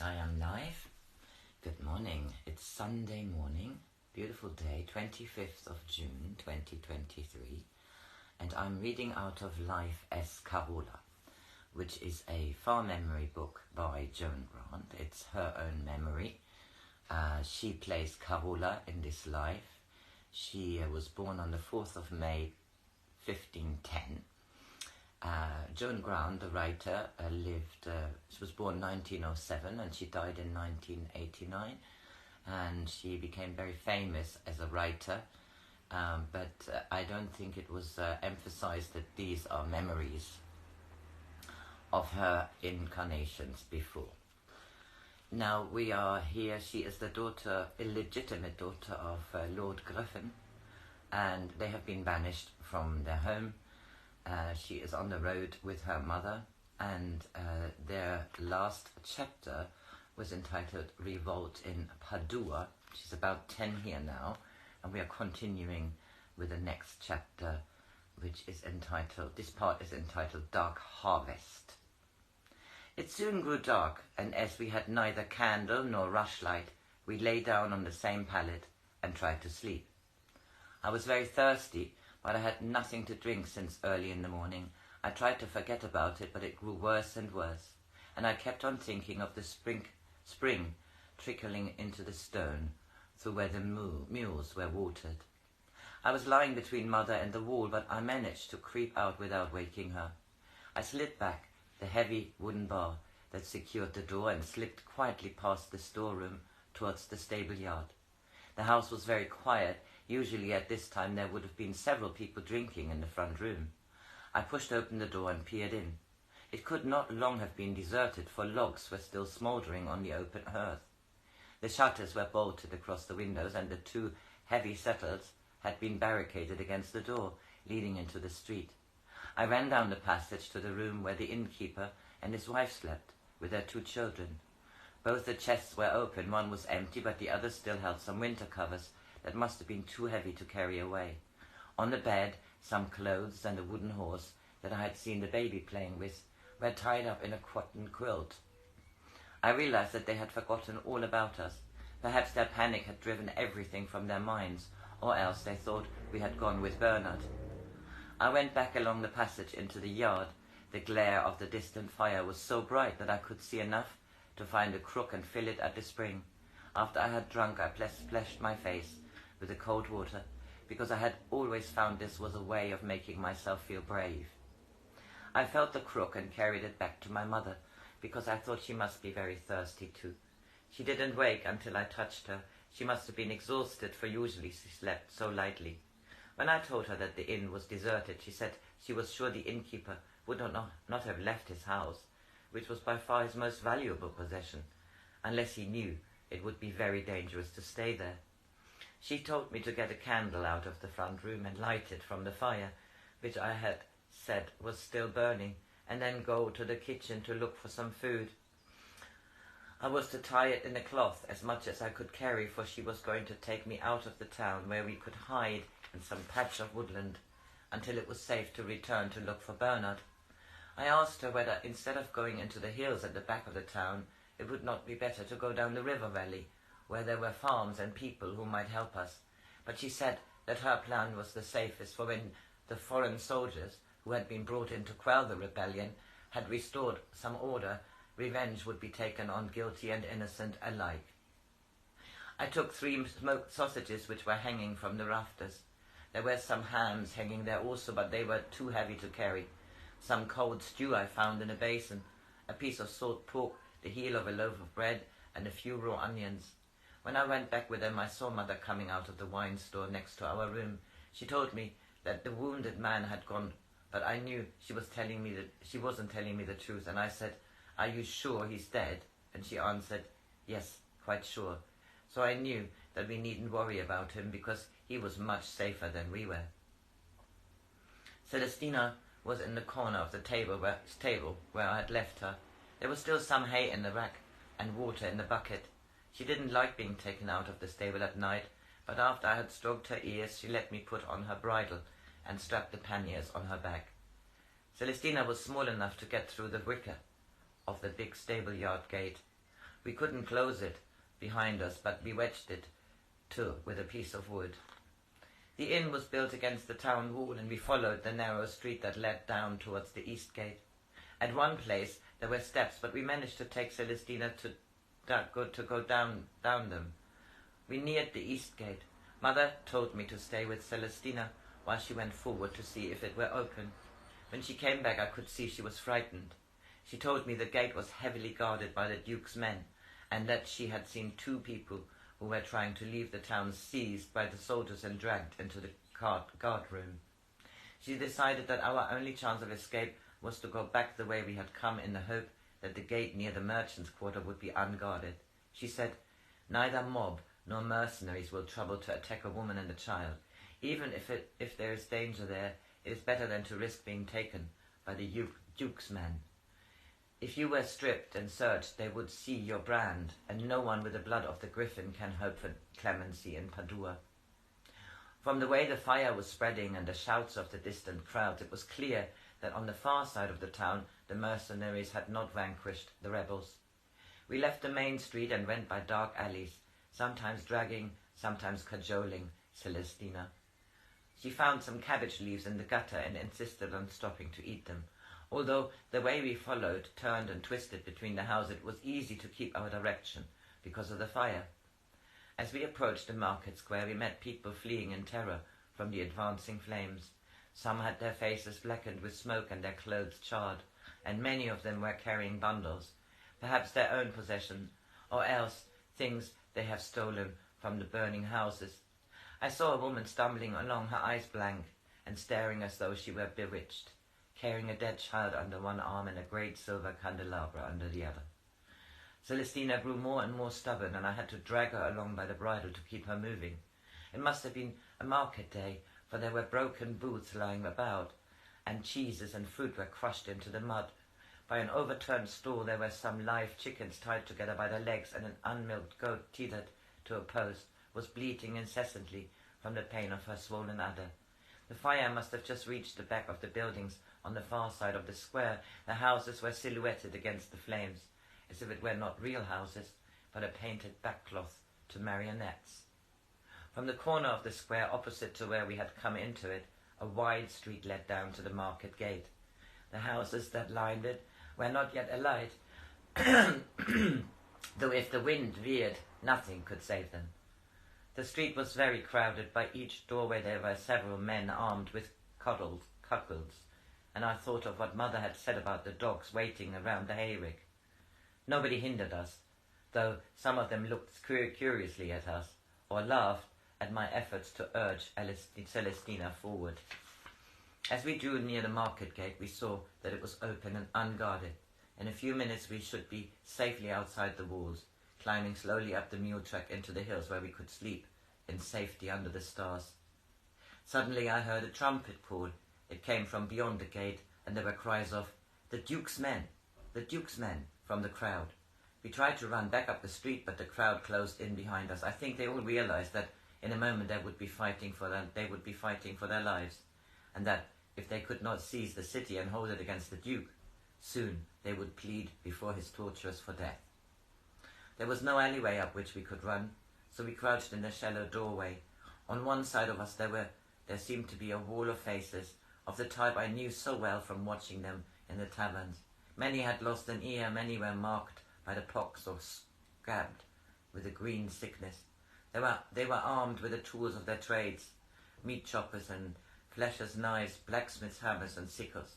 I am live. Good morning. It's Sunday morning. Beautiful day, 25th of June 2023. And I'm reading out of Life as Carola, which is a far memory book by Joan Grant. It's her own memory. She plays Carola in this life. She was born on the 4th of May 1510. Joan Grant, the writer, she was born 1907 and she died in 1989, and she became very famous as a writer, but I don't think it was emphasized that these are memories of her incarnations before. Now we are here. She is the illegitimate daughter of Lord Griffin, and they have been banished from their home. She is on the road with her mother, and their last chapter was entitled Revolt in Padua. She's about 10 here now, and we are continuing with the next chapter, which is entitled, this part is entitled Dark Harvest. It soon grew dark, and as we had neither candle nor rushlight, we lay down on the same pallet and tried to sleep. I was very thirsty, but I had nothing to drink since early in the morning. I tried to forget about it, but it grew worse and worse, and I kept on thinking of the spring trickling into the stone through where the mules were watered. I was lying between mother and the wall, but I managed to creep out without waking her. I slid back the heavy wooden bar that secured the door and slipped quietly past the storeroom towards the stable yard. The house was very quiet. Usually at this time there would have been several people drinking in the front room. I pushed open the door and peered in. It could not long have been deserted, for logs were still smouldering on the open hearth. The shutters were bolted across the windows, and the two heavy settles had been barricaded against the door leading into the street. I ran down the passage to the room where the innkeeper and his wife slept, with their two children. Both the chests were open. One was empty, but the other still held some winter covers that must have been too heavy to carry away. On the bed, some clothes and a wooden horse that I had seen the baby playing with were tied up in a cotton quilt. I realized that they had forgotten all about us. Perhaps their panic had driven everything from their minds, or else they thought we had gone with Bernard. I went back along the passage into the yard. The glare of the distant fire was so bright that I could see enough to find a crook and fill it at the spring. After I had drunk, I splashed my face with the cold water, because I had always found this was a way of making myself feel brave. I felt the crook and carried it back to my mother, because I thought she must be very thirsty too. She didn't wake until I touched her. She must have been exhausted, for usually she slept so lightly. When I told her that the inn was deserted, she said she was sure the innkeeper would not have left his house, which was by far his most valuable possession, unless he knew it would be very dangerous to stay there. She told me to get a candle out of the front room and light it from the fire, which I had said was still burning, and then go to the kitchen to look for some food. I was to tie it in a cloth, as much as I could carry, for she was going to take me out of the town, where we could hide in some patch of woodland until it was safe to return to look for Bernard. I asked her whether, instead of going into the hills at the back of the town, it would not be better to go down the river valley, where there were farms and people who might help us. But she said that her plan was the safest, for when the foreign soldiers, who had been brought in to quell the rebellion, had restored some order, revenge would be taken on guilty and innocent alike. I took 3 smoked sausages which were hanging from the rafters. There were some hams hanging there also, but they were too heavy to carry. Some cold stew I found in a basin, a piece of salt pork, the heel of a loaf of bread, and a few raw onions. When I went back with them, I saw Mother coming out of the wine store next to our room. She told me that the wounded man had gone, but I knew she wasn't telling me the truth, and I said, "Are you sure he's dead?" And she answered, "Yes, quite sure." So I knew that we needn't worry about him, because he was much safer than we were. Celestina was in the corner of the table where I had left her. There was still some hay in the rack and water in the bucket. She didn't like being taken out of the stable at night, but after I had stroked her ears, she let me put on her bridle and strap the panniers on her back. Celestina was small enough to get through the wicket of the big stable yard gate. We couldn't close it behind us, but we wedged it too with a piece of wood. The inn was built against the town wall, and we followed the narrow street that led down towards the east gate. At one place there were steps, but we managed to take Celestina to go down them. We neared the east gate. Mother told me to stay with Celestina while she went forward to see if it were open. When she came back, I could see she was frightened. She told me the gate was heavily guarded by the Duke's men, and that she had seen 2 people who were trying to leave the town seized by the soldiers and dragged into the guard room. She decided that our only chance of escape was to go back the way we had come, in the hope that the gate near the merchant's quarter would be unguarded. She said, "Neither mob nor mercenaries will trouble to attack a woman and a child. Even if there is danger there, it is better than to risk being taken by the Duke's men. If you were stripped and searched, they would see your brand, and no one with the blood of the griffin can hope for clemency in Padua." From the way the fire was spreading and the shouts of the distant crowds, it was clear that on the far side of the town the mercenaries had not vanquished the rebels. We left the main street and went by dark alleys, sometimes dragging, sometimes cajoling Celestina. She found some cabbage leaves in the gutter and insisted on stopping to eat them. Although the way we followed turned and twisted between the houses, it was easy to keep our direction because of the fire. As we approached the market square, we met people fleeing in terror from the advancing flames. Some had their faces blackened with smoke and their clothes charred, and many of them were carrying bundles, perhaps their own possessions, or else things they have stolen from the burning houses. I saw a woman stumbling along, her eyes blank and staring as though she were bewitched, carrying a dead child under one arm and a great silver candelabra under the other. Celestina grew more and more stubborn, and I had to drag her along by the bridle to keep her moving. It must have been a market day, for there were broken booths lying about, and cheeses and fruit were crushed into the mud. By an overturned stall there were some live chickens tied together by their legs, and an unmilked goat tethered to a post was bleating incessantly from the pain of her swollen udder. The fire must have just reached the back of the buildings on the far side of the square. The houses were silhouetted against the flames, as if it were not real houses, but a painted backcloth to marionettes. From the corner of the square opposite to where we had come into it, a wide street led down to the market gate. The houses that lined it were not yet alight, though if the wind veered, nothing could save them. The street was very crowded. By each doorway there were several men armed with cuckolds, and I thought of what Mother had said about the dogs waiting around the hayrick. Nobody hindered us, though some of them looked curiously at us, or laughed at my efforts to urge Celestina forward. As we drew near the market gate, we saw that it was open and unguarded. In a few minutes we should be safely outside the walls, climbing slowly up the mule track into the hills where we could sleep in safety under the stars. Suddenly I heard a trumpet call. It came from beyond the gate, and there were cries of, "The Duke's men! The Duke's men!" from the crowd. We tried to run back up the street, but the crowd closed in behind us. I think they all realized that in a moment they would be fighting for their lives, and that if they could not seize the city and hold it against the Duke, soon they would plead before his torturers for death. There was no alleyway up which we could run, so we crouched in the shallow doorway. On one side of us there seemed to be a wall of faces, of the type I knew so well from watching them in the taverns. Many had lost an ear, many were marked by the pox or scabbed with the green sickness. They were armed with the tools of their trades, meat choppers and fleshers' knives, blacksmiths' hammers and sickles.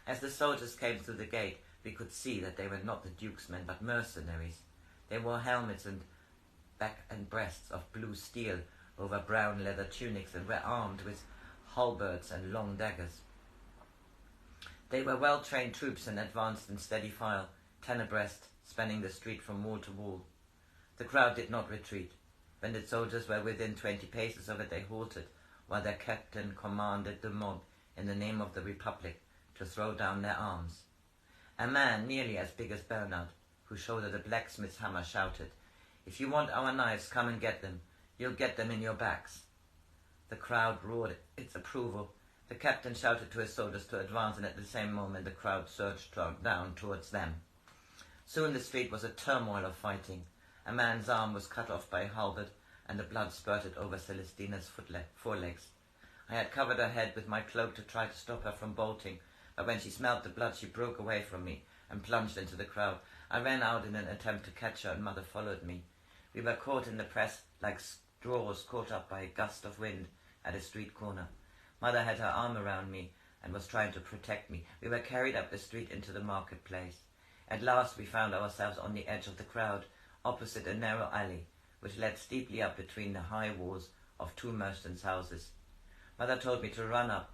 As the soldiers came through the gate, we could see that they were not the Duke's men, but mercenaries. They wore helmets and back and breasts of blue steel over brown leather tunics, and were armed with halberds and long daggers. They were well-trained troops and advanced in steady file, 10 abreast, spanning the street from wall to wall. The crowd did not retreat. When the soldiers were within 20 paces of it, they halted, while their captain commanded the mob, in the name of the Republic, to throw down their arms. A man nearly as big as Bernard, who shouldered a blacksmith's hammer, shouted, "If you want our knives, come and get them. You'll get them in your backs." The crowd roared its approval. The captain shouted to his soldiers to advance, and at the same moment the crowd surged down towards them. Soon the street was a turmoil of fighting. A man's arm was cut off by a halberd, and the blood spurted over Celestina's forelegs. I had covered her head with my cloak to try to stop her from bolting, but when she smelled the blood she broke away from me and plunged into the crowd. I ran out in an attempt to catch her, and Mother followed me. We were caught in the press like straws caught up by a gust of wind at a street corner. Mother had her arm around me and was trying to protect me. We were carried up the street into the marketplace. At last we found ourselves on the edge of the crowd, opposite a narrow alley, which led steeply up between the high walls of two merchants' houses. Mother told me to run up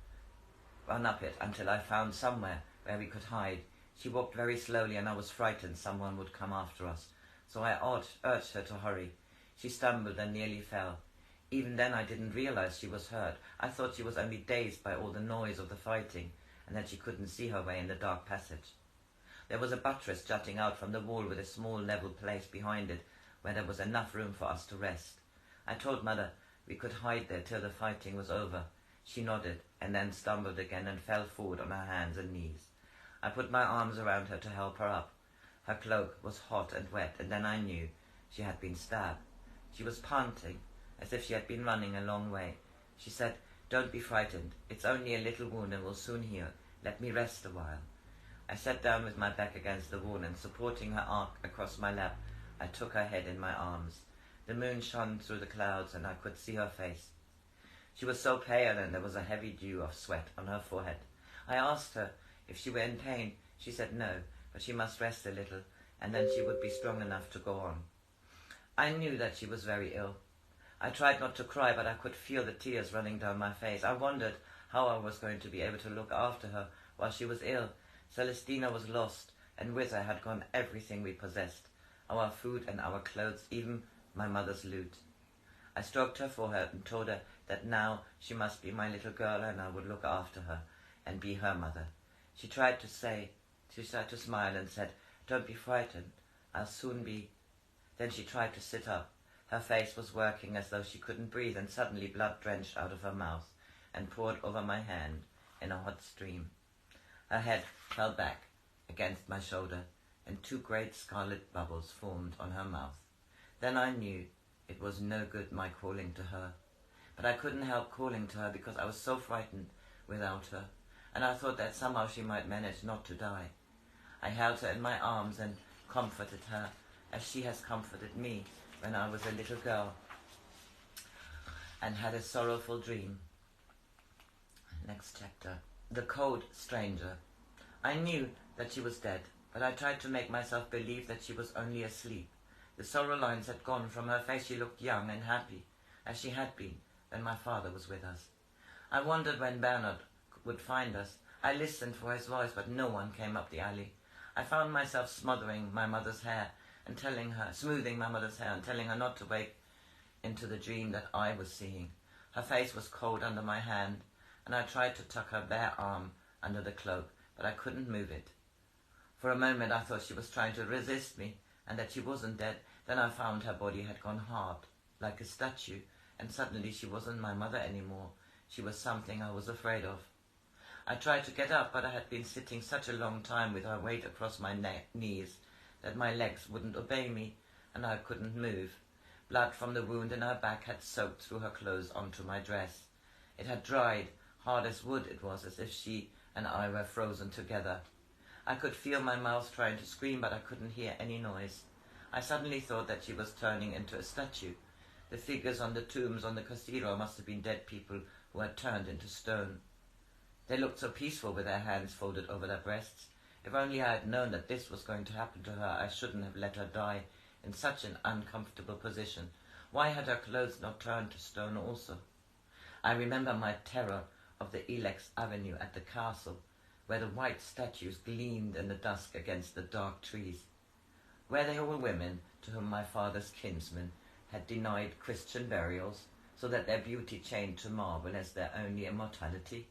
it until I found somewhere where we could hide. She walked very slowly, and I was frightened someone would come after us, so I urged her to hurry. She stumbled and nearly fell. Even then I didn't realize she was hurt. I thought she was only dazed by all the noise of the fighting, and that she couldn't see her way in the dark passage. There was a buttress jutting out from the wall with a small level place behind it, where there was enough room for us to rest. I told Mother we could hide there till the fighting was over. She nodded, and then stumbled again and fell forward on her hands and knees. I put my arms around her to help her up. Her cloak was hot and wet, and then I knew she had been stabbed. She was panting, as if she had been running a long way. She said, "Don't be frightened. It's only a little wound and will soon heal. Let me rest a while." I sat down with my back against the wall, and supporting her arm across my lap, I took her head in my arms. The moon shone through the clouds, and I could see her face. She was so pale, and there was a heavy dew of sweat on her forehead. I asked her if she were in pain. She said no, but she must rest a little, and then she would be strong enough to go on. I knew that she was very ill. I tried not to cry, but I could feel the tears running down my face. I wondered how I was going to be able to look after her while she was ill. Celestina was lost, and with her had gone everything we possessed, our food and our clothes, even my mother's loot. I stroked her forehead and told her that now she must be my little girl, and I would look after her and be her mother. She tried to smile and said, "Don't be frightened, I'll soon be..." Then she tried to sit up. Her face was working as though she couldn't breathe, and suddenly blood drenched out of her mouth and poured over my hand in a hot stream. Her head fell back against my shoulder, and two great scarlet bubbles formed on her mouth. Then I knew it was no good my calling to her. But I couldn't help calling to her because I was so frightened without her, and I thought that somehow she might manage not to die. I held her in my arms and comforted her, as she has comforted me when I was a little girl and had a sorrowful dream. Next chapter. The Cold Stranger. I knew that she was dead, but I tried to make myself believe that she was only asleep. The sorrow lines had gone from her face. She looked young and happy, as she had been when my father was with us. I wondered when Bernard would find us. I listened for his voice, but no one came up the alley. I found myself smoothing my mother's hair and telling her not to wake into the dream that I was seeing. Her face was cold under my hand, and I tried to tuck her bare arm under the cloak, but I couldn't move it. For a moment I thought she was trying to resist me, and that she wasn't dead. Then I found her body had gone hard, like a statue, and suddenly she wasn't my mother anymore. She was something I was afraid of. I tried to get up, but I had been sitting such a long time with her weight across my knees that my legs wouldn't obey me, and I couldn't move. Blood from the wound in her back had soaked through her clothes onto my dress. It had dried, hard as wood. It was as if she and I were frozen together. I could feel my mouth trying to scream, but I couldn't hear any noise. I suddenly thought that she was turning into a statue. The figures on the tombs on the cathedral must have been dead people who had turned into stone. They looked so peaceful with their hands folded over their breasts. If only I had known that this was going to happen to her, I shouldn't have let her die in such an uncomfortable position. Why had her clothes not turned to stone also? I remember my terror of the Ilex Avenue at the castle, where the white statues gleamed in the dusk against the dark trees. Were they all women to whom my father's kinsmen had denied Christian burials, so that their beauty chained to marble as their only immortality?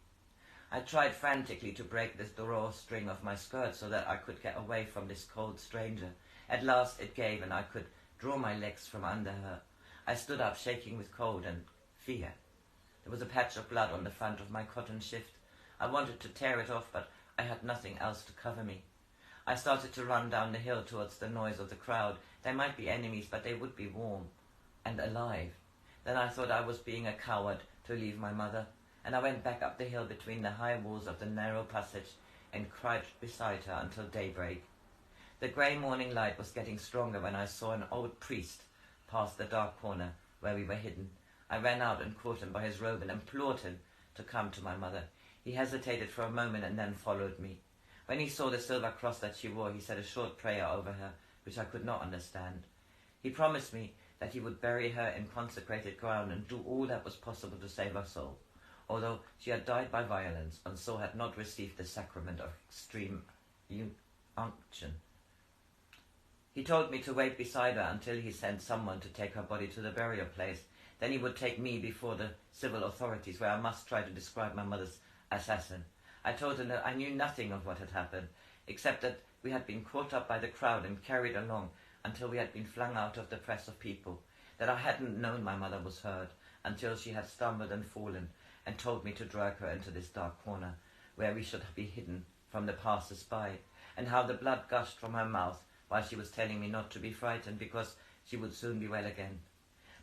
I tried frantically to break this drawstring of my skirt so that I could get away from this cold stranger. At last it gave, and I could draw my legs from under her. I stood up, shaking with cold and fear. There was a patch of blood on the front of my cotton shift. I wanted to tear it off, but I had nothing else to cover me. I started to run down the hill towards the noise of the crowd. They might be enemies, but they would be warm and alive. Then I thought I was being a coward to leave my mother, and I went back up the hill between the high walls of the narrow passage and crouched beside her until daybreak. The grey morning light was getting stronger when I saw an old priest pass the dark corner where we were hidden. I ran out and caught him by his robe and implored him to come to my mother. He hesitated for a moment and then followed me. When he saw the silver cross that she wore, he said a short prayer over her, which I could not understand. He promised me that he would bury her in consecrated ground and do all that was possible to save her soul, although she had died by violence and so had not received the sacrament of extreme unction. He told me to wait beside her until he sent someone to take her body to the burial place. Then he would take me before the civil authorities, where I must try to describe my mother's assassin. I told him that I knew nothing of what had happened, except that we had been caught up by the crowd and carried along until we had been flung out of the press of people, that I hadn't known my mother was hurt until she had stumbled and fallen, and told me to drag her into this dark corner, where we should be hidden from the passers-by, and how the blood gushed from her mouth while she was telling me not to be frightened because she would soon be well again.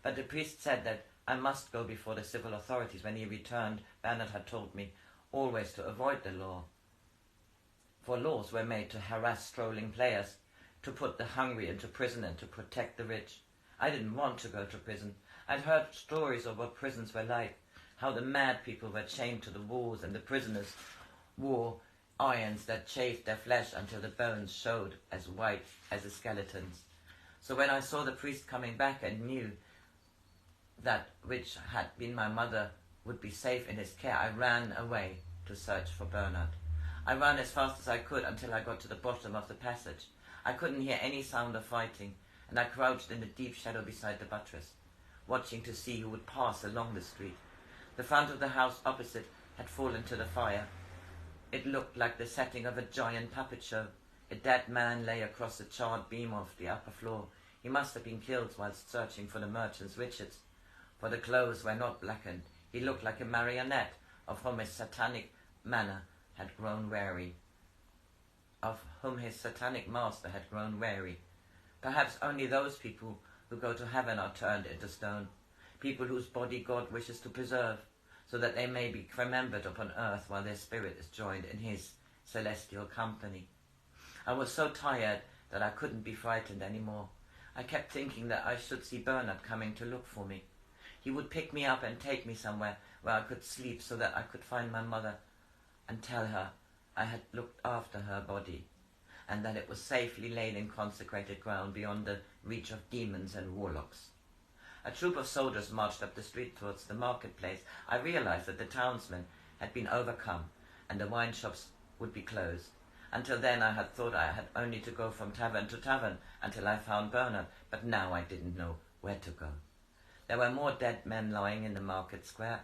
But the priest said that I must go before the civil authorities. When he returned, Bernard had told me always to avoid the law, for laws were made to harass strolling players, to put the hungry into prison and to protect the rich. I didn't want to go to prison. I'd heard stories of what prisons were like, how the mad people were chained to the walls and the prisoners wore irons that chafed their flesh until the bones showed as white as the skeletons. So when I saw the priest coming back and knew that which had been my mother would be safe in his care, I ran away to search for Bernard. I ran as fast as I could until I got to the bottom of the passage. I couldn't hear any sound of fighting, and I crouched in the deep shadow beside the buttress, watching to see who would pass along the street. The front of the house opposite had fallen to the fire. It looked like the setting of a giant puppet show. A dead man lay across the charred beam of the upper floor. He must have been killed whilst searching for the merchant's riches, for the clothes were not blackened. He looked like a marionette of whom his satanic manner had grown weary, of whom his satanic master had grown weary. Perhaps only those people who go to heaven are turned into stone, people whose body God wishes to preserve, so that they may be remembered upon earth while their spirit is joined in his celestial company. I was so tired that I couldn't be frightened any more. I kept thinking that I should see Bernard coming to look for me. He would pick me up and take me somewhere where I could sleep so that I could find my mother and tell her I had looked after her body and that it was safely laid in consecrated ground beyond the reach of demons and warlocks. A troop of soldiers marched up the street towards the marketplace. I realized that the townsmen had been overcome and the wine shops would be closed. Until then I had thought I had only to go from tavern to tavern until I found Bernard, but now I didn't know where to go. There were more dead men lying in the market square.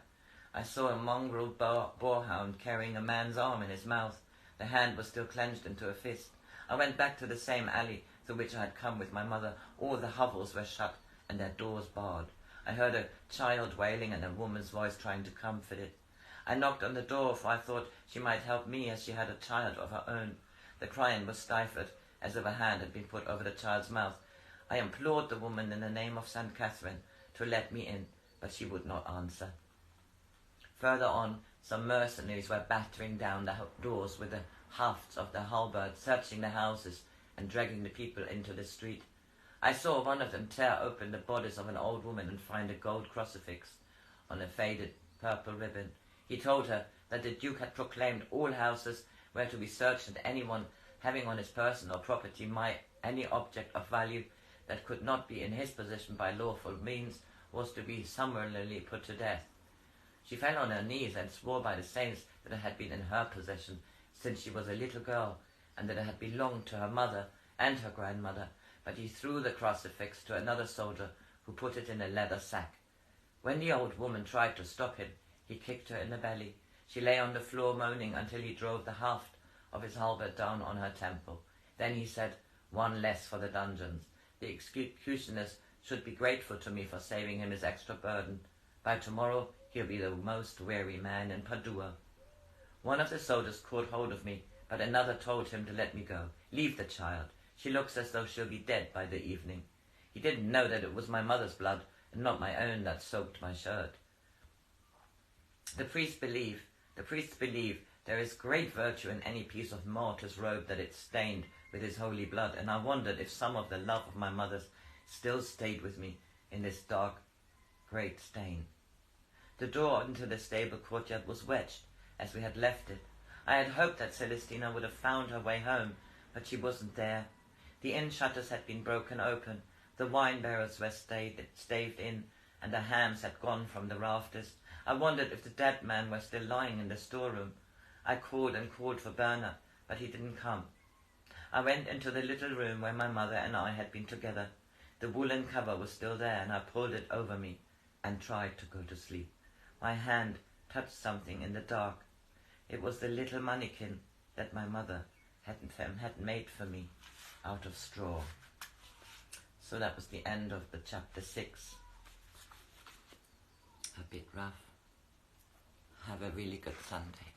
I saw a mongrel boarhound carrying a man's arm in his mouth. The hand was still clenched into a fist. I went back to the same alley through which I had come with my mother. All the hovels were shut and their doors barred. I heard a child wailing and a woman's voice trying to comfort it. I knocked on the door, for I thought she might help me as she had a child of her own. The crying was stifled, as if a hand had been put over the child's mouth. I implored the woman in the name of St. Catherine to let me in, but she would not answer. Further on, some mercenaries were battering down the doors with the hafts of their halberds, searching the houses and dragging the people into the street. I saw one of them tear open the bodice of an old woman and find a gold crucifix on a faded purple ribbon. He told her that the Duke had proclaimed all houses were to be searched, and anyone having on his person or property any object of value that could not be in his possession by lawful means was to be summarily put to death. She fell on her knees and swore by the saints that it had been in her possession since she was a little girl, and that it had belonged to her mother and her grandmother. But he threw the crucifix to another soldier, who put it in a leather sack. When the old woman tried to stop him, he kicked her in the belly. She lay on the floor moaning until he drove the haft of his halberd down on her temple. Then he said, "One less for the dungeons. The executioners should be grateful to me for saving him his extra burden. By tomorrow he'll be the most weary man in Padua." One of the soldiers caught hold of me, but another told him to let me go. Leave the child. She looks as though she'll be dead by the evening. He didn't know that it was my mother's blood and not my own that soaked my shirt. The priests believe there is great virtue in any piece of martyr's robe that it's stained with his holy blood, and I wondered if some of the love of my mother's still stayed with me in this dark, great stain. The door into the stable courtyard was wedged, as we had left it. I had hoped that Celestina would have found her way home, but she wasn't there. The inn shutters had been broken open, the wine barrels were staved in, and the hams had gone from the rafters. I wondered if the dead man were still lying in the storeroom. I called and called for Bernard, but he didn't come. I went into the little room where my mother and I had been together. The woolen cover was still there, and I pulled it over me and tried to go to sleep. My hand touched something in the dark. It was the little mannequin that my mother had made for me out of straw. So that was the end of the chapter 6. A bit rough. Have a really good Sunday.